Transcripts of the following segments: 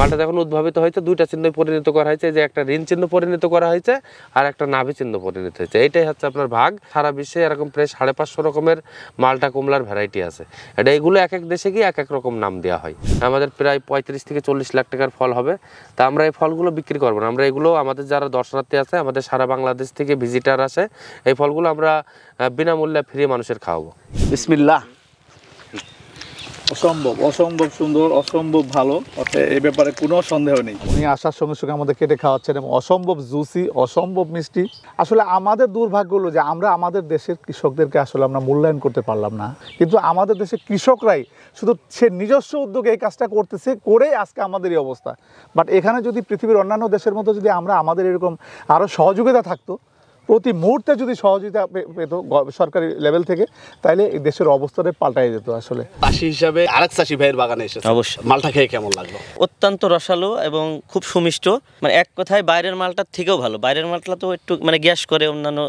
মালটা যখন উদ্ভাবিত হয়েছে দুইটা চিহ্ন পরিণত করা হয়েছে, যে একটা ঋণ চিহ্ন পরিণত করা হয়েছে আর একটা নাভি চিহ্ন পরিণত হয়েছে। এইটাই হচ্ছে আপনার ভাগ। সারা বিশ্বে এরকম প্রায় 550 রকমের মালটা কুমড়ার ভ্যারাইটি আছে। এটা এগুলো এক এক দেশে গিয়ে এক এক রকম নাম দেওয়া হয়। আমাদের প্রায় 35 থেকে 40 লাখ টাকার ফল হবে। তা আমরা এই ফলগুলো বিক্রি করবো না, আমরা এগুলো আমাদের যারা দর্শনার্থী আছে, আমাদের সারা বাংলাদেশ থেকে ভিজিটার আসে, এই ফলগুলো আমরা বিনামূল্যে ফ্রি মানুষের খাওয়াবো। বিসমিল্লাহ। অসম্ভব সুন্দর, অসম্ভব ভালো, এই ব্যাপারে কোনো সন্দেহ নেই। উনি আসার সঙ্গে সঙ্গে আমাদের কেটে খাওয়াচ্ছেন এবং অসম্ভব জুসি, অসম্ভব মিষ্টি। আসলে আমাদের দুর্ভাগ্য হলো যে আমরা আমাদের দেশের কৃষকদেরকে আসলে আমরা মূল্যায়ন করতে পারলাম না, কিন্তু আমাদের দেশের কৃষকরাই শুধু সে নিজস্ব উদ্যোগে এই কাজটা করতেছে, করেই আজকে আমাদের এই অবস্থা। বাট এখানে যদি পৃথিবীর অন্যান্য দেশের মতো যদি আমাদের এরকম আরও সহযোগিতা থাকতো, প্রতি মুহূর্তে যদি সহযোগিতা পেত সরকারি লেভেল থেকে, তাহলে এই দেশের অবস্থাটা পাল্টাই যেত। আসলে চাষি হিসাবে আরেক চাষি ভাইয়ের বাগানে এসেছে, অবশ্যই মালটা খেয়ে কেমন লাগলো? অত্যন্ত রসালো এবং খুব সুমিষ্ট, মানে এক কথায় বাইরের মালটার থেকেও ভালো। বাইরের মালটা তো একটু মানে গ্যাস করে, অন্যান্য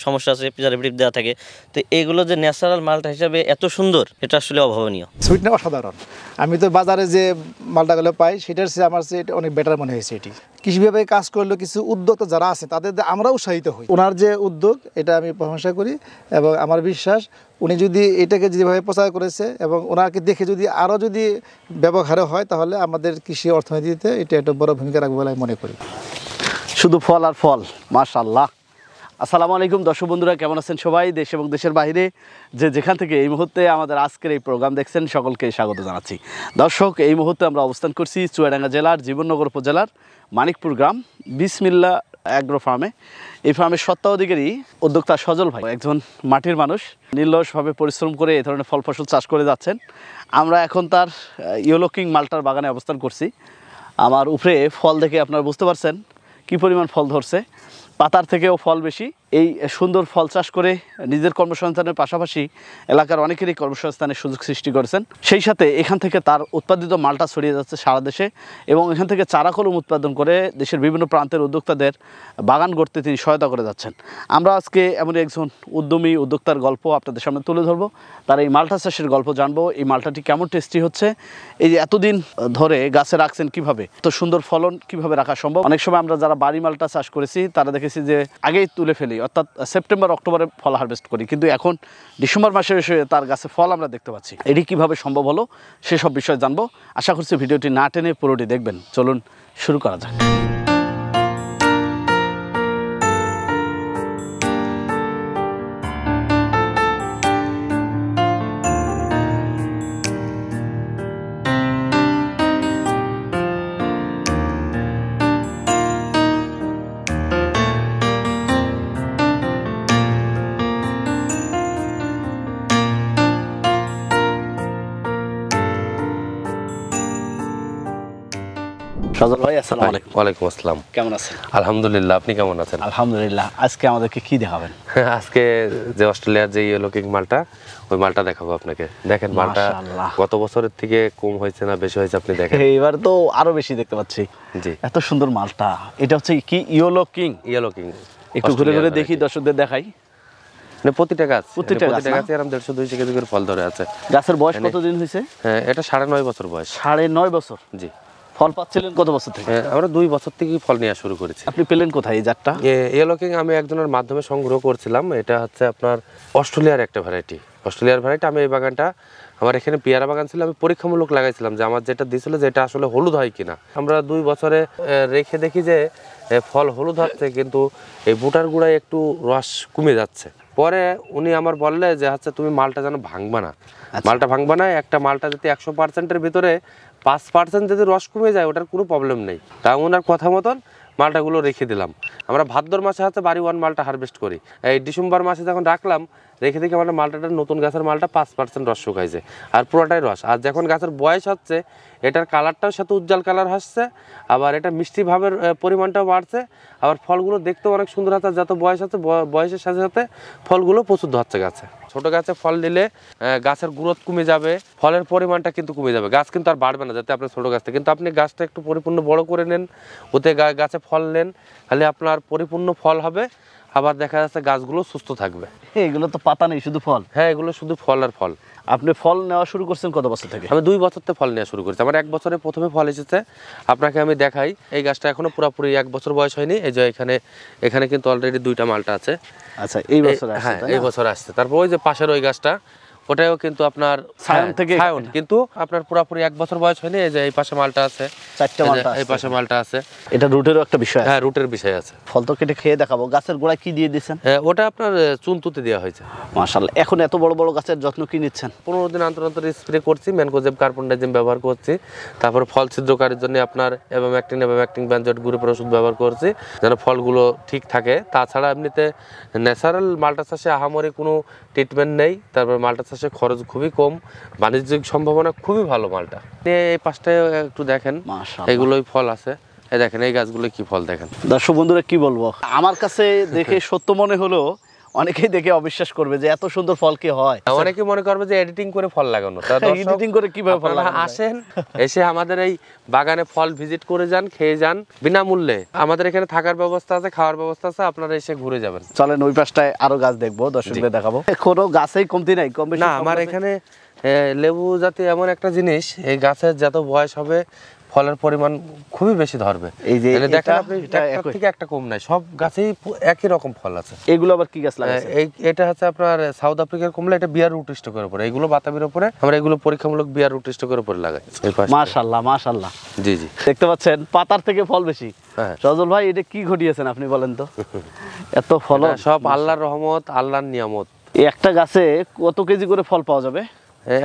সমস্যা আছে, প্রিজারভেটিভ দেওয়া থাকে। তো এইগুলো যে ন্যাচারাল মালটা হিসাবে এত সুন্দর, এটা আসলে অভাবনীয়। সুইটটা অসাধারণ। আমি তো বাজারে যে মালটাগুলো পাই সেটার চেয়ে আমার চেয়ে এটা অনেক বেটার মনে হয়েছে। এটি কৃষিভাবে কাজ করলেও কিছু উদ্যোক্তা যারা আছে তাদের আমরা উৎসাহিত হই। ওনার যে উদ্যোগ, এটা আমি প্রশংসা করি এবং আমার বিশ্বাস উনি যদি এটাকে যেভাবে প্রচার করেছে এবং ওনাকে দেখে যদি আরও যদি ব্যবহারও হয়, তাহলে আমাদের কৃষি অর্থনীতিতে এটা একটা বড় ভূমিকা রাখবে বলে আমি মনে করি। শুধু ফল আর ফল, মাশাআল্লাহ। আসসালামু আলাইকুম দর্শক বন্ধুরা, কেমন আছেন সবাই? দেশ এবং দেশের বাইরে যে যেখান থেকে এই মুহূর্তে আমাদের আজকের এই প্রোগ্রাম দেখছেন, সকলকে স্বাগত জানাচ্ছি। দর্শক, এই মুহূর্তে আমরা অবস্থান করছি চুয়াডাঙ্গা জেলার জীবননগর উপজেলার মানিকপুর গ্রাম বিসমিল্লাহ অ্যাগ্রো ফার্মে। এই ফার্মের স্বত্বাধিকারী উদ্যোক্তা সজল ভাই একজন মাটির মানুষ, নির্লসভাবে পরিশ্রম করে এই ধরনের ফল ফসল চাষ করে যাচ্ছেন। আমরা এখন তার ইয়েলো কিং মালটার বাগানে অবস্থান করছি। আমার উপরে ফল দেখে আপনারা বুঝতে পারছেন কী পরিমাণ ফল ধরছে, পাতার থেকেও ফল বেশি। এই সুন্দর ফল চাষ করে নিজের কর্মসংস্থানের পাশাপাশি এলাকার অনেকেরই কর্মসংস্থানের সুযোগ সৃষ্টি করেছেন। সেই সাথে এখান থেকে তার উৎপাদিত মালটা ছড়িয়ে যাচ্ছে সারা দেশে এবং এখান থেকে চারা কলম উৎপাদন করে দেশের বিভিন্ন প্রান্তের উদ্যোক্তাদের বাগান গড়তে তিনি সহায়তা করে যাচ্ছেন। আমরা আজকে এমন একজন উদ্যমী উদ্যোক্তার গল্প আপনাদের সামনে তুলে ধরবো, তার এই মালটা চাষের গল্প জানবো, এই মালটাটি কেমন টেস্টি হচ্ছে, এই যে এতদিন ধরে গাছে রাখছেন কীভাবে, এত সুন্দর ফলন কীভাবে রাখা সম্ভব। অনেক সময় আমরা যারা বাড়ি মালটা চাষ করেছি তারা দেখেছি যে আগেই তুলে ফেলি, অর্থাৎ সেপ্টেম্বর অক্টোবরে ফল হারভেস্ট করি, কিন্তু এখন ডিসেম্বর মাসে এসে তার গাছে ফল আমরা দেখতে পাচ্ছি। এটি কিভাবে সম্ভব হলো সেসব বিষয় জানবো। আশা করছি ভিডিওটি না টেনে পুরোটি দেখবেন। চলুন শুরু করা যাক। সজল ভাই, আসসালামু আলাইকুম। ওয়ালাইকুম আসসালাম। কেমন আছেন? আলহামদুলিল্লাহ, আপনি কেমন আছেন? আলহামদুলিল্লাহ। আজকে আমাদেরকে কি দেখাবেন? আজকে যে অস্ট্রেলিয়ার যে ইয়েলো কিং মালটা, ওই মালটা দেখাবো আপনাকে। দেখেন মালটা গত বছরের থেকে কম হয়েছে না বেশি হয়েছে, আপনি দেখেন। এবার তো আরো বেশি দেখতে পাচ্ছি। জি, এত সুন্দর মালটা। এটা হচ্ছে কি ইয়েলো কিং? Yellow king. একটু ঘুরে ঘুরে দেখি, দর্শকদের দেখাই। প্রতিটা গাছে এরকম 150-200 কেজি করে ফল ধরে আছে। গাছের বয়স কতদিন হয়েছে? হ্যাঁ, এটা 9.5 বছর বয়স। 9.5 বছর? জি। ফল পাচ্ছিলেন কত বছর থেকে? আমরা 2 বছর থেকেই ফল নেওয়া শুরু করেছি। আপনি পেলেন কোথায় এই জাতটা? ইয়েলো কিং আমি একজনের মাধ্যমে সংগ্রহ করছিলাম। এটা হচ্ছে আপনার অস্ট্রেলিয়ার একটা ভ্যারাইটি। আমি এই বাগানটা, আমার এখানে পেয়ারা বাগান ছিল, আমি পরীক্ষামূলক লাগাইছিলাম যে আমার যেটা দিয়েছিল যে এটা আসলে হলুদ হয় কিনা। আমরা 2 বছরে রেখে দেখি যে ফল হলুদ হচ্ছে, কিন্তু এই বুটার গুঁড়ায় একটু রস কমে যাচ্ছে। পরে উনি আমার বললে যে আচ্ছা তুমি মালটা যেন ভাঙবা না, মালটা ভাঙবা না, একটা মালটা যদি 100%-এর ভিতরে 5% যদি রস কমে যায় ওটার কোনো প্রবলেম নেই। তা ওনার কথা মতন মালটাগুলো রেখে দিলাম। আমরা ভাদ্র মাসে হচ্ছে বাড়ি 1 মালটা হারভেস্ট করি। এই ডিসেম্বর মাসে যখন রাখলাম, রেখে দেখি আমার মালটাটা নতুন গাছের মালটা 5% রস শুকাইছে, আর পুরোটাই রস। আর যখন গাছের বয়স হচ্ছে, এটার কালারটাও সাথে উজ্জ্বল কালার হচ্ছে, আবার এটা মিষ্টি ভাবের পরিমাণটাও বাড়ছে, আবার ফলগুলো দেখতেও অনেক সুন্দর হচ্ছে। যত বয়স হচ্ছে, বয়সের সাথে সাথে ফলগুলো প্রচুর ধরছে গাছে। ছোট গাছে ফল দিলে গাছের গ্রোথ কমে যাবে, ফলের পরিমাণটা কিন্তু কমে যাবে, গাছ কিন্তু আর বাড়বে না যাতে আপনার ছোট গাছটা। কিন্তু আপনি গাছটা একটু পরিপূর্ণ বড় করে নেন, ওতে গাছে ফল নেন, তাহলে আপনার পরিপূর্ণ ফল হবে। আবার দেখা যাচ্ছে গাছগুলো সুস্থ থাকবে। এগুলো তো পাতা নেই, শুধু ফল। হ্যাঁ, এগুলো শুধু ফল আর ফল। আপনি ফল নেওয়া শুরু করছেন কত বছর থেকে? আমি 2 বছর থেকে ফল নেওয়া শুরু করেছি। আমার 1 বছরে প্রথমে ফল এসেছে। আপনাকে আমি দেখাই, এই গাছটা এখনো পুরোপুরি 1 বছর বয়স হয়নি। এই যে এখানে কিন্তু অলরেডি 2টা মালটা আছে। আচ্ছা, এই বছর আসছে? হ্যাঁ, তাই এই না? বছর আসছে। তারপর ওই যে পাশের ওই গাছটা, ওটাও কিন্তু আপনার ছায়ন থেকে ছায়ন, কিন্তু আপনার পুরোপুরি 1 বছর বয়স হয়নি। এই যে এই পাশে মালটা আছে, 4টা মালটা এই পাশে মালটা আছে। এটা রুটেরও একটা বিষয় আছে। হ্যাঁ, রুটের বিষয় আছে। ফল তো কেটে খেয়ে দেখাবো। গাছের গোড়ায় কি দিয়ে দিয়েছেন? ওটা আপনার চুনতুতে দেওয়া হয়েছে। মাশাআল্লাহ। এখন এত বড় বড় গাছের যত্ন কি নিচ্ছেন? 15 দিন অন্তর অন্তর স্প্রে করছি, ম্যানকোজেব কার্বনডাইজিম ব্যবহার করছি। তারপর ফল ছিদ্রকারীর জন্য আপনার এভাম্যাক্টিন বেনজয়েড গ্রুপের ওষুধ ব্যবহার করছি, যেন ফলগুলো ঠিক থাকে। তাছাড়া এমনিতে ন্যাচারাল মালটা চাষে আহামরি কোনো ট্রিটমেন্ট নেই। তারপর মালটা চাষে খরচ খুবই কম, বাণিজ্যিক সম্ভাবনা খুবই ভালো মালটা। এই পাশটায় একটু দেখেন, মাশাআল্লাহ। এগুলোই ফল আছে। এই দেখেন, এই গাছগুলো কি ফল দেখেন। দর্শক বন্ধুরা কি বলবো, আমার কাছে দেখে সত্য মনে হলো, অনেকেই দেখে অবিশ্বাস করবে যে এত সুন্দর ফল কি হয়। অনেকে মনে করবে যে এডিটিং করে ফল লাগানো। এডিটিং করে কিভাবে ফল আপনারা লাগানো যায়? আসেন, এসে আমাদের এই বাগানে ফল ভিজিট করে যান, খেয়ে যান বিনামূল্যে। আমাদের এখানে থাকার ব্যবস্থা আছে, খাওয়ার ব্যবস্থা আছে, আপনারা এসে ঘুরে যাবেন। চলেন ওই পাশটায় আরো গাছ দেখবো, দর্শকদের দেখাবো। কোনো গাছেই কমতি নাই, কম বেশি না, সব আমার গাছে- এখানে লেবু জাতীয় এমন একটা জিনিস, এই গাছের যত বয়স হবে ফলের পরিমাণ খুবই বেশি ধরবে। এই যে এখানে দেখেন এটা- আপনি, এটা একটার একই। থেকে একটা কম নাই, সব গাছেই একই রকম ফল আছে। এগুলো আবার কি গাছ লাগাইছে? এটা হচ্ছে আপনার সাউথ আফ্রিকার কমলা, এটা বিয়ার রুট স্টকের উপরে, এগুলো বাতাবির উপরে। আমরা এগুলো পরীক্ষামূলক বিয়ার রুট স্টকের উপরে লাগাই। এই পাশে। মাশাআল্লাহ মাশাআল্লাহ। জি জি। দেখতে পাচ্ছেন পাতার থেকে ফল বেশি। হ্যাঁ। সজল ভাই, এটা কি ঘটিয়েছেন আপনি বলেন তো? এত ফল, এটা সব আল্লাহর রহমত, আল্লাহর নিয়ামত। এই একটা গাছে কত কেজি করে ফল পাওয়া যাবে?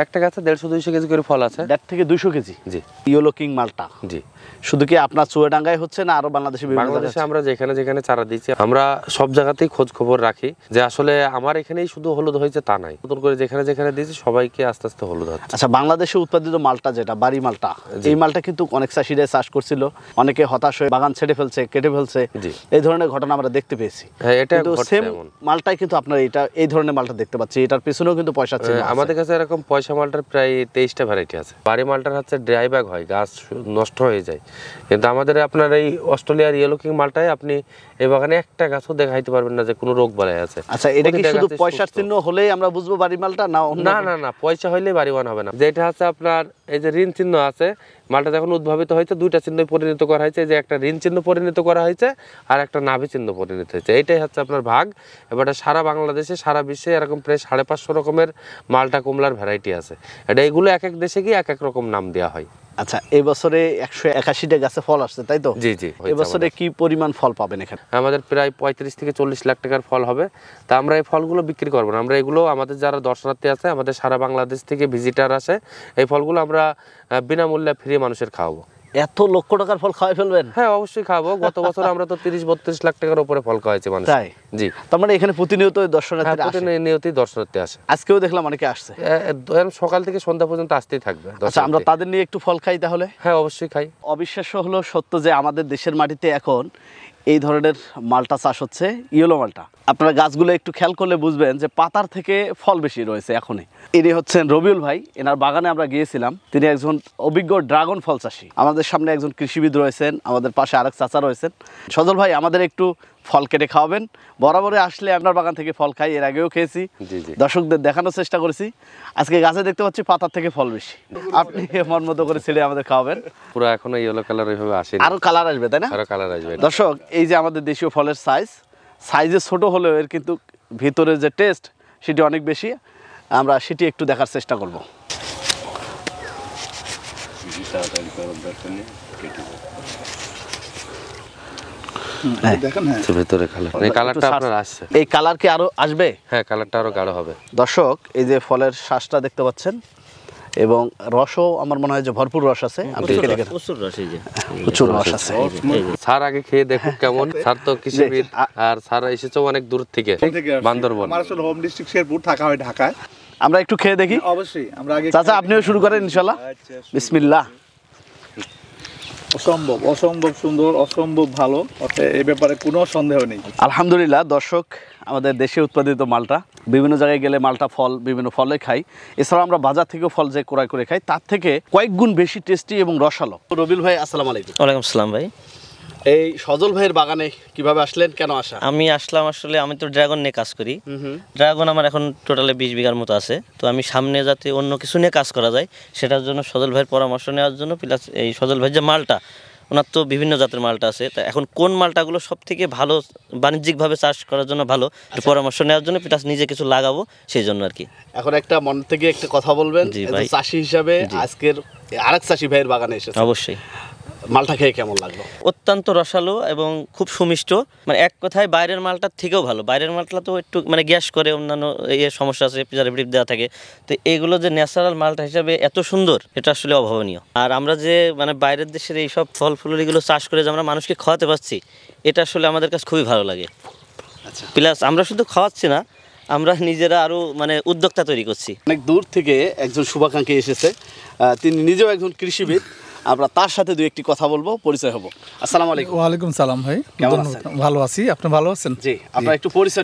একটা গাছে 150-200 কেজি করে ফল আছে। 1.5 থেকে 200 কেজি। জি ইয়েলো কিং মালটা জি। শুধু কি আপনার চুয়াডাঙ্গায় হচ্ছে না আরো বাংলাদেশে বিভিন্ন বাংলাদেশে জায়গায়? আমরা যেখানে যেখানে চারা দিচ্ছি, আমরা সব জায়গাতেই খোঁজ খবর রাখি যে আসলে আমার এখানেই শুধু হলুদ হয়েছে তা নাই, নতুন করে যেখানে যেখানে দিয়েছি সবাইকে আস্তে আস্তে হলুদ হচ্ছে। আচ্ছা, বাংলাদেশে উৎপাদিত মালটা যেটা বাড়ি মালটা, এই মালটা কিন্তু অনেক চাষিরা চাষ করছিল, অনেকে হতাশ হয়ে বাগান ছেড়ে ফেলছে, কেটে ফেলছে। জি। এই ধরনের ঘটনা আমরা দেখতে পেয়েছি। হ্যাঁ, এটা কিন্তু ঘটছে সেম এমন। মালটাই কিন্তু আপনার এই ধরনের মালটা দেখতে পাচ্ছি, এটার পিছনেও কিন্তু পয়সা ছিল। আমাদের কাছে এরকম পয়সা মালটার প্রায় 23টা ভ্যারাইটি আছে। বাড়ি মালটার হচ্ছে ড্রাই ব্যাগ হয়, গাছ নষ্ট হয়ে যায়। কিন্তু আমাদের আপনার এই অস্ট্রেলিয়ার ইয়েলো কিং মালটায় আপনি এই বাগানে একটা গাছও দেখাইতে পারবেন না যে কোনো রোগ বালাই আছে। আচ্ছা, এটা কি প্রতিটা শুধু গাছই পয়সার সুস্থ। চিহ্ন হলেই আমরা বুঝবো বাড়ি মালটা, না অন্য? না না না, পয়সা হইলে বাড়িওয়ান হবে না। যেটা হচ্ছে আপনার এই যে ঋণ চিহ্ন আছে, মালটা যখন উদ্ভাবিত হয়েছে 2টা চিহ্ন পরিণত করা হয়েছে, যে একটা ঋণ চিহ্ন পরিণত করা হয়েছে আর একটা নাভি চিহ্ন পরিণত হয়েছে। এইটাই হচ্ছে আপনার ভাগ। এবার সারা বাংলাদেশে, সারা বিশ্বে এরকম প্রায় 550 রকমের মালটা কমলার ভ্যারাইটি আছে। এটা এগুলো এক এক দেশে গিয়ে এক এক রকম নাম দেওয়া হয়। আচ্ছা, এই বছরে 181টা গাছে ফল আসছে, তাই তো? জি জি। এই বছরে কি পরিমাণ ফল পাবেন এখানে? আমাদের প্রায় 35 থেকে 40 লাখ টাকার ফল হবে। তা আমরা এই ফলগুলো বিক্রি করবো না, আমরা এগুলো আমাদের যারা দর্শনার্থী আছে, আমাদের সারা বাংলাদেশ থেকে ভিজিটার আসে, এই ফলগুলো আমরা বিনামূল্যে ফ্রি মানুষের খাওয়াবো। এত লক্ষ টাকার ফল খাওয়াই ফেলবেন? হ্যাঁ, অবশ্যই খাবো। গত বছর আমরা তো 30-32 লাখ টাকার উপরে ফল খাওয়াইছি মানুষ। তাই? জি। তার মানে এখানে প্রতিনিয়ত হ্যাঁ, দর্শনার্থীরা আসে? প্রতিনিয়তই দর্শনার্থী আসে। আজকেও দেখলাম অনেকে আসছে। সকাল থেকে সন্ধ্যা পর্যন্ত আসতেই থাকবে আচ্ছা, আমরা দর্শনার্থী। তাদের নিয়ে একটু ফল খাই তাহলে। হ্যাঁ, অবশ্যই খাই। অবিশ্বাস্য হলো সত্য যে আমাদের দেশের মাটিতে এখন এই ধরনের মালটা চাষ হচ্ছে, ইয়েলো মালটা। আপনারা গাছগুলো একটু খেয়াল করলে বুঝবেন যে পাতার থেকে ফল বেশি রয়েছে এখনই। ইনি হচ্ছেন রবিউল ভাই, এনার বাগানে আমরা গিয়েছিলাম। তিনি একজন অভিজ্ঞ ড্রাগন ফল চাষী। আমাদের সামনে একজন কৃষিবিদ রয়েছেন, আমাদের পাশে আরেক চাচা রয়েছেন। সজল ভাই, আমাদের একটু ফল কেটে খাওয়াবেন। বরাবরে আসলে আপনার বাগান থেকে ফল খাই, এর আগেও খেয়েছি, জি জি। দর্শকদের দেখানোর চেষ্টা করেছি। আজকে গাছে দেখতে পাচ্ছি পাতার থেকে ফল বেশি। আপনি মন মতো করে ছেড়ে আমাদের খাওয়াবেন। পুরো এখনো ইয়েলো কালার ওইভাবে আসেনি, আরো কালার আসবে, তাই না? আরো কালার আসবে। দর্শক, এই যে আমাদের দেশীয় ফলের সাইজে ছোট হলেও এর কিন্তু ভিতরের যে টেস্ট সেটি অনেক বেশি। আমরা সেটি একটু দেখার চেষ্টা করব। দেখেন, হ্যাঁ ভিতরে কালার, এই কালারটা আপনার আসছে। এই কালার কি আরো আসবে? হ্যাঁ, কালারটা আরো গাঢ় হবে। দর্শক, এই যে ফলের শ্বাসটা দেখতে পাচ্ছেন, এবং রসও আমার মনে হয় যে ভরপুর রস আছে। আপনি কেটে কেটে- প্রচুর রস, এই যে প্রচুর রস আছে। স্যার আগে খেয়ে দেখুন কেমন। স্যার তো কৃষিবিদ, আর স্যার এসেছে অনেক দূর থেকে, বান্দরবন। আমার আসলে হোম ডিস্ট্রিক্ট শেরপুর, থাকা হয় ঢাকায়। আমরা একটু খেয়ে দেখি। অবশ্যই আমরা আগে চাচা, আপনিও শুরু করেন ইনশাল্লাহ। বিসমিল্লাহ। অসম্ভব অসম্ভব সুন্দর, অসম্ভব ভালো, এই ব্যাপারে কোনো সন্দেহ নেই। আলহামদুলিল্লাহ। দর্শক, আমাদের দেশে উৎপাদিত মালটা, বিভিন্ন জায়গায় গেলে মালটা ফল বিভিন্ন ফলে খাই, এছাড়া আমরা বাজার থেকেও ফল যে ক্রয় করে খাই, তার থেকে কয়েক গুণ বেশি টেস্টি এবং রসালো। রবিউল ভাই, আসসালামু আলাইকুম। ওয়ালাইকুম আসসালাম ভাই। এই সজল ভাইয়ের বাগানে কিভাবে আসলেন, কেন আসা? আমি আসলাম আসলে, আমি তো ড্রাগন নিয়ে কাজ করি। ড্রাগন আমার এখন টোটালে 20 বিঘার মতো আছে। তো আমি সামনে যাতে অন্য কিছু নিয়ে কাজ করা যায় সেটার জন্য সজল ভাইয়ের পরামর্শ নেওয়ার জন্য, প্লাস এই সজল ভাইয়ের যে মালটা, ওনার তো বিভিন্ন জাতের মালটা আছে, তা এখন কোন মালটাগুলো সব থেকে ভালো বাণিজ্যিকভাবে চাষ করার জন্য ভালো, একটু পরামর্শ নেওয়ার জন্য, প্লাস নিজে কিছু লাগাবো সেই জন্য আর কি। এখন একটা মন থেকে একটা কথা বলবেন, জি ভাই। চাষি হিসাবে আজকের আরেক চাষি ভাইয়ের বাগানে এসেছে, অবশ্যই। মালটা খেয়ে কেমন লাগলো? অত্যন্ত রসালো এবং খুব সুমিষ্ট, মানে এক কথায় বাইরের মালটার থেকেও ভালো। বাইরের মালটা তো একটু মানে গ্যাস করে, অন্যান্য সমস্যা আছে, প্রিজারভেটিভ দেওয়া থাকে। তো এইগুলো যে ন্যাচারাল মালটা হিসাবে এত সুন্দর, এটা আসলে অভাবনীয়। আর আমরা যে মানে বাইরের দেশের এই সব ফল ফুলগুলো চাষ করে যে আমরা মানুষকে খাওয়াতে পারছি, এটা আসলে আমাদের কাছে খুবই ভালো লাগে। আচ্ছা, প্লাস আমরা শুধু খাওয়াচ্ছি না, আমরা নিজেরা আরও মানে উদ্যোক্তা তৈরি করছি। অনেক দূর থেকে একজন শুভাকাঙ্ক্ষী এসেছে, তিনি নিজেও একজন কৃষিবিদ। আমরা তার সাথে দুই একটি কথা বলবো, পরিচয় হব। আসসালামু আলাইকুম। ওয়ালাইকুম সালাম ভাই, কেমন আছেন? ভালো আছি, আপনি ভালো আছেন? জি, আপনার একটু পরিচয়।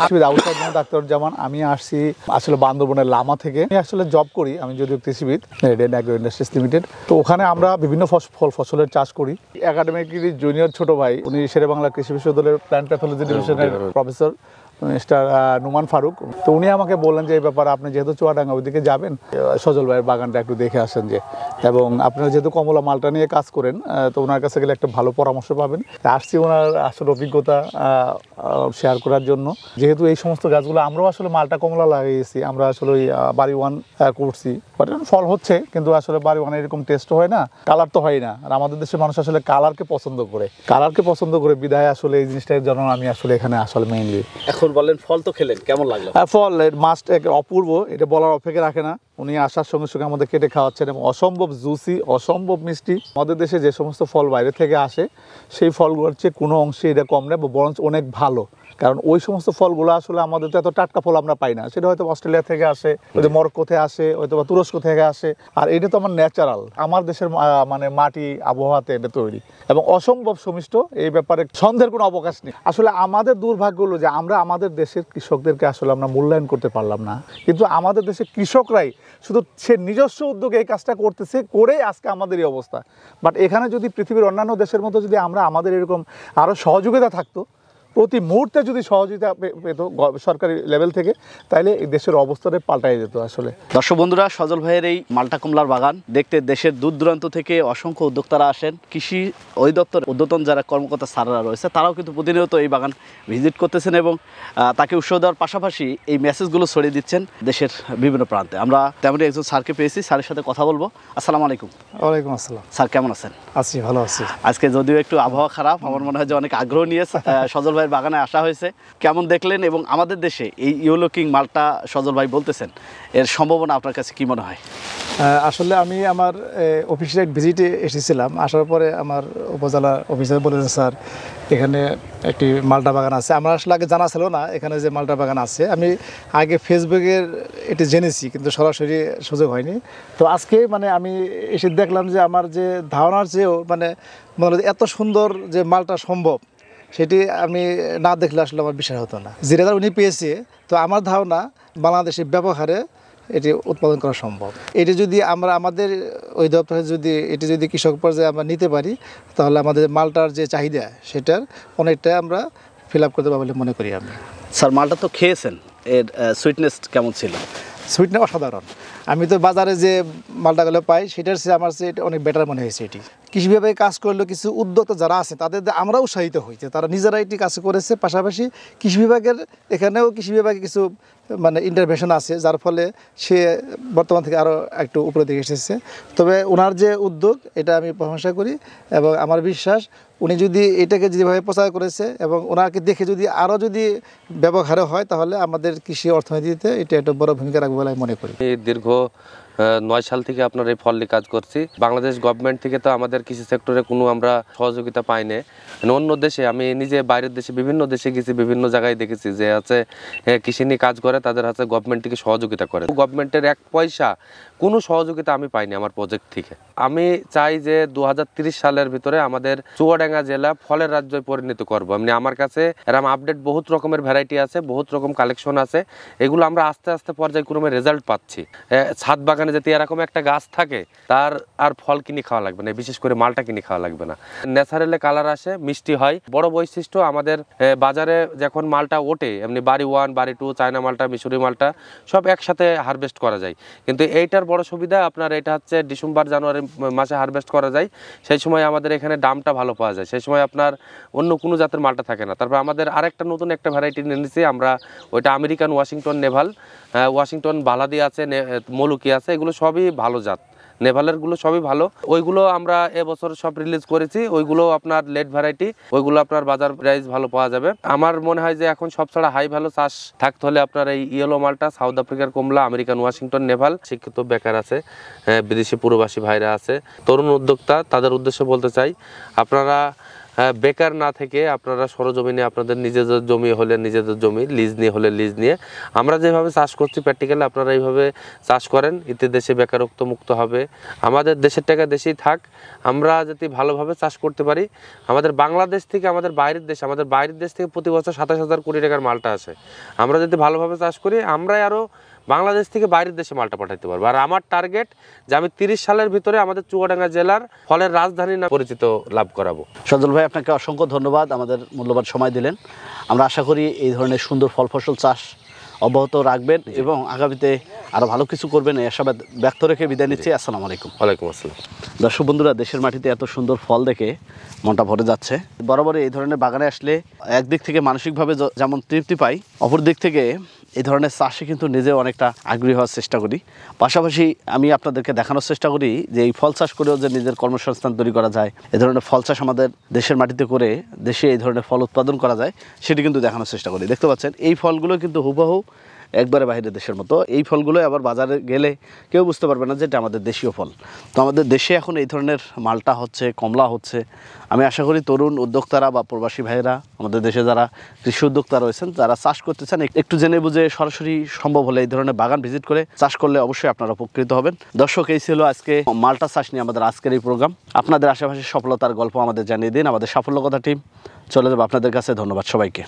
ডাক্তার জামান, আমি আসছি আসলে বান্দরবনের লামা থেকে। আমি আসলে জব করি, আমি যদিও কৃষিবিদ, রেড অ্যাগ্রো ইন্ডাস্ট্রিজ লিমিটেড। তো ওখানে আমরা বিভিন্ন ফসলের চাষ করি। একাডেমিক্যালি জুনিয়র ছোট ভাই, উনি শেরেবাংলা কৃষি বিশ্ববিদ্যালয়ের প্ল্যান্ট প্যাথোলজি ডিভিশনের প্রফেসর মিস্টার নুমান ফারুক। তো উনি আমাকে বললেন যে এই ব্যাপারে আপনি যেহেতু চুয়াডাঙ্গা ওইদিকে যাবেন, সজল ভাইয়ের বাগানটা একটু দেখে আসেন যে, এবং আপনারা যেহেতু কমলা মালটা নিয়ে কাজ করেন, তো ওনার কাছে গেলে একটা ভালো পরামর্শ পাবেন। আসছি ওনার আসলে অভিজ্ঞতা শেয়ার করার জন্য। যেহেতু এই সমস্ত গাছগুলো আমরাও আসলে মালটা কমলা লাগিয়েছি, আমরা আসলে ওই বাড়ি ওয়ান করছি, ফল হচ্ছে, কিন্তু আসলে বাড়ি ওয়ান এরকম টেস্ট হয় না, কালার তো হয় না। আর আমাদের দেশের মানুষ আসলে কালারকে পছন্দ করে বিধায় আসলে এই জিনিসটার জন্য আমি আসলে এখানে আসলে মেইনলি। এখন বলেন, ফল তো খেলেন, কেমন লাগলো? ফল মাস্ট অপূর্ব, এটা বলার অপেক্ষা রাখে না। উনি আসার সঙ্গে সঙ্গে আমাদের কেটে খাওয়াচ্ছেন এবং অসম্ভব জুসি, অসম্ভব মিষ্টি। আমাদের দেশে যে সমস্ত ফল বাইরে থেকে আসে, সেই ফলগুলোর চেয়ে কোনো অংশে এটা কম নেই, বরঞ্চ অনেক ভালো। কারণ ওই সমস্ত ফলগুলো আসলে আমাদের তো এত টাটকা ফল আমরা পাই না, সেটা হয়তো অস্ট্রেলিয়া থেকে আসে, হয়তো মরক্কো থেকে আসে, হয়তো বা তুরস্ক থেকে আসে। আর এটা তো আমার ন্যাচারাল, আমার দেশের মানে মাটি আবহাওয়াতে এটা তৈরি এবং অসম্ভব সুমিষ্ট। এই ব্যাপারে সন্দেহের কোনো অবকাশ নেই। আসলে আমাদের দুর্ভাগ্য হলো যে আমরা আমাদের দেশের কৃষকদেরকে আসলে আমরা মূল্যায়ন করতে পারলাম না। কিন্তু আমাদের দেশের কৃষকরাই শুধু সে নিজস্ব উদ্যোগে এই কাজটা করতেছে, করেই আজকে আমাদের এই অবস্থা। বাট এখানে যদি পৃথিবীর অন্যান্য দেশের মতো যদি আমরা আমাদের এরকম আরও সহযোগিতা থাকতো, প্রতি মুহূর্তে যদি সহযোগিতা পেত সরকারি লেভেল থেকে, তাহলে এই দেশের অবস্থাটা পাল্টাই যেত আসলে। দর্শক বন্ধুরা, সজল ভাইয়ের এই মালটা কমলার বাগান দেখতে দেশের দূর দূরান্ত থেকে অসংখ্য উদ্যোক্তারা আসেন। কৃষি অধিদপ্তর ঊর্ধ্বতন যারা কর্মকর্তা স্যাররা রয়েছে, তারাও কিন্তু প্রতিনিয়ত এই বাগান ভিজিট করতেছেন এবং তাকে উৎসাহ দেওয়ার পাশাপাশি এই মেসেজগুলো ছড়িয়ে দিচ্ছেন দেশের বিভিন্ন প্রান্তে। আমরা তেমনই একজন স্যারকে পেয়েছি, স্যারের সাথে কথা বলবো। আসসালামু আলাইকুম। ওয়ালাইকুম আসসালাম। স্যার কেমন আছেন? আছি, ভালো আছি। আজকে যদিও একটু আবহাওয়া খারাপ, আমার মনে হয় যে অনেক আগ্রহ নিয়ে সজল ভাইয়ের বাগানে আসা হয়েছে। কেমন দেখলেন এবং আমাদের দেশে এই ইয়েলো কিং মালটা সজল ভাই বলতেছেন, এর সম্ভাবনা আপনার কাছে কি মনে হয়? আসলে আমি আমার অফিসিয়াল ভিজিটে এসেছিলাম। আসার পরে আমার উপজেলা অফিসার বলেছেন, স্যার এখানে একটি মালটা বাগান আছে। আমার আসলে আগে জানা ছিল না এখানে যে মালটা বাগান আছে। আমি আগে ফেসবুকের এটি জেনেছি, কিন্তু সরাসরি সুযোগ হয়নি। তো আজকে মানে আমি এসে দেখলাম যে আমার যে ধারণার চেয়েও মানে মনে হলো এত সুন্দর যে মালটা সম্ভব, সেটি আমি না দেখলে আসলে আমার বিশ্বাস হতো না। যে রেজাল্ট উনি পেয়েছে, তো আমার ধারণা বাংলাদেশে ব্যাপক হারে এটি উৎপাদন করা সম্ভব। এটি যদি আমরা আমাদের ওই দপ্তরে এটি যদি কৃষক পর্যায়ে আমরা নিতে পারি, তাহলে আমাদের মালটার যে চাহিদা সেটার অনেকটাই আমরা ফিল আপ করতে পারবো বলে মনে করি আমি। স্যার মালটা তো খেয়েছেন, এর সুইটনেস কেমন ছিল? সুইটনেস অসাধারণ। আমি তো বাজারে যে মালটাগুলো পাই সেটার চেয়ে আমার চেয়ে এটা অনেক বেটার মনে হয়েছে। এটি কৃষি বিভাগে কাজ করলেও কিছু উদ্যোক্তা যারা আছে তাদের আমরা উৎসাহিত হয়েছে, তারা নিজেরা এটি কাজ করেছে। পাশাপাশি কৃষি বিভাগের এখানেও কৃষি বিভাগে কিছু মানে ইন্টারভেনশন আছে, যার ফলে সে বর্তমান থেকে আরও একটু উপরে দিকে এসেছে। তবে ওনার যে উদ্যোগ, এটা আমি প্রশংসা করি এবং আমার বিশ্বাস উনি যদি এটাকে যেভাবে প্রচার করেছে এবং ওনাকে দেখে যদি আরও যদি ব্যাপক হারে হয়, তাহলে আমাদের কৃষি অর্থনীতিতে এটা একটা বড় ভূমিকা রাখবে বলে আমি মনে করি। দীর্ঘ 9 সাল থেকে আপনার এই ফল নিয়ে কাজ করছি। বাংলাদেশ গভর্নমেন্ট থেকে তো আমাদের কৃষি সেক্টরে কোনো আমরা সহযোগিতা পাই না। অন্য দেশে আমি নিজে বাইরের দেশে বিভিন্ন দেশে গেছি, বিভিন্ন জায়গায় দেখেছি যে আছে কৃষি নিয়ে কাজ করে, তাদের হাতে গভর্নমেন্ট থেকে সহযোগিতা করে। গভর্নমেন্টের 1 পয়সা কোনো সহযোগিতা আমি পাইনি আমার প্রজেক্ট থেকে। আমি চাই যে 2030 সালের ভিতরে আমাদের চুয়াডাঙ্গা জেলা ফলের রাজ্যে পরিণত করব। এমনি আমার কাছে এরকম আপডেট বহুত রকমের ভ্যারাইটি আছে, বহুত রকম কালেকশন আছে, এগুলো আমরা আস্তে আস্তে পর্যায়ক্রমে রেজাল্ট পাচ্ছি। ছাদ বাগানে যদি এরকম একটা গাছ থাকে তার আর ফল কিনে খাওয়া লাগবে না, বিশেষ করে মালটা কিনে খাওয়া লাগবে না। ন্যাচারালি কালার আসে, মিষ্টি হয়। বড় বৈশিষ্ট্য আমাদের বাজারে যখন মালটা ওঠে এমনি বাড়ি 1 বাড়ি 2 চায়না মালটা মিশরি মালটা সব একসাথে হারভেস্ট করা যায়, কিন্তু এইটার বড় সুবিধা আপনার এটা হচ্ছে ডিসেম্বর জানুয়ারি মাসে হারভেস্ট করা যায়। সেই সময় আমাদের এখানে দামটা ভালো পাওয়া যায়, সেই সময় আপনার অন্য কোনো জাতের মালটা থাকে না। তারপর আমাদের আরেকটা নতুন একটা ভ্যারাইটি নিয়েছি আমরা, ওইটা American Washington Naval, Washington Balerdi আছে, মলুকি আছে, এগুলো সবই ভালো জাত। নেভালেরগুলো সবই ভালো, ওইগুলো আমরা এবছর সব রিলিজ করেছি। ওইগুলো আপনার লেট ভ্যারাইটি, ওইগুলো আপনার বাজার প্রাইস ভালো পাওয়া যাবে। আমার মনে হয় যে এখন সব ছাড়া হাই ভ্যালু চাষ থাকতে হলে আপনার এই ইয়েলো মালটা, সাউথ আফ্রিকার কমলা, আমেরিকান ওয়াশিংটন নেভাল। শিক্ষিত বেকার আছে, বিদেশি প্রবাসী ভাইরা আছে, তরুণ উদ্যোক্তা, তাদের উদ্দেশ্যে বলতে চাই আপনারা বেকার না থেকে আপনারা সরজমিনে আপনাদের নিজেদের জমি হলে নিজেদের জমি, লিজ নিয়ে হলে লিজ নিয়ে আমরা যেভাবে চাষ করছি প্র্যাকটিক্যালি আপনারা এইভাবে চাষ করেন, এতে দেশে বেকারত্ব মুক্ত হবে। আমাদের দেশের টাকা দেশেই থাক, আমরা যদি ভালোভাবে চাষ করতে পারি। আমাদের বাংলাদেশ থেকে আমাদের বাইরের দেশ থেকে প্রতি বছর 27,000 কোটি টাকার মালটা আসে। আমরা যদি ভালোভাবে চাষ করি আমরাই আরও বাংলাদেশ থেকে বাইরের দেশে মালটা পাঠাতে পারবো। আর আমার টার্গেট যে আমি 30 সালের ভিতরে আমাদের চুয়াডাঙ্গা জেলার ফলের রাজধানী নামে পরিচিত লাভ করাবো। সজল ভাই, আপনাকে অসংখ্য ধন্যবাদ, আমাদের মূল্যবান সময় দিলেন। আমরা আশা করি এই ধরনের সুন্দর ফল ফসল চাষ অব্যাহত রাখবেন এবং আগামীতে আরও ভালো কিছু করবেন এই আশাবাদ ব্যক্ত রেখে বিদায় নিচ্ছি। আসসালামু আলাইকুম। ওয়ালাইকুম আসসালাম। দর্শক বন্ধুরা, দেশের মাটিতে এত সুন্দর ফল দেখে মনটা ভরে যাচ্ছে। বরাবর এই ধরনের বাগানে আসলে একদিক থেকে মানসিকভাবে যেমন তৃপ্তি পাই, অপর দিক থেকে এই ধরনের চাষে কিন্তু নিজেও অনেকটা আগ্রহী হওয়ার চেষ্টা করি। পাশাপাশি আমি আপনাদেরকে দেখানোর চেষ্টা করি যে এই ফল চাষ করেও যে নিজের কর্মসংস্থান তৈরি করা যায়, এ ধরনের ফল চাষ আমাদের দেশের মাটিতে করে দেশে এই ধরনের ফল উৎপাদন করা যায়, সেটি কিন্তু দেখানোর চেষ্টা করি। দেখতে পাচ্ছেন এই ফলগুলো কিন্তু হুবহু একবারে বাইরের দেশের মতো। এই ফলগুলো আবার বাজারে গেলে কেউ বুঝতে পারবে না যে এটা আমাদের দেশীয় ফল। তো আমাদের দেশে এখন এই ধরনের মালটা হচ্ছে, কমলা হচ্ছে। আমি আশা করি তরুণ উদ্যোক্তারা বা প্রবাসী ভাইয়েরা, আমাদের দেশে যারা কৃষি উদ্যোক্তা রয়েছেন, যারা চাষ করতে চান, একটু জেনে বুঝে সরাসরি সম্ভব হলে এই ধরনের বাগান ভিজিট করে চাষ করলে অবশ্যই আপনারা উপকৃত হবেন। দর্শক, এই ছিল আজকে মালটা চাষ নিয়ে আমাদের আজকের এই প্রোগ্রাম। আপনাদের আশেপাশে সফলতার গল্প আমাদের জানিয়ে দিন। আমাদের সাফল্য কথা টিম চলে যাবে আপনাদের কাছে। ধন্যবাদ সবাইকে।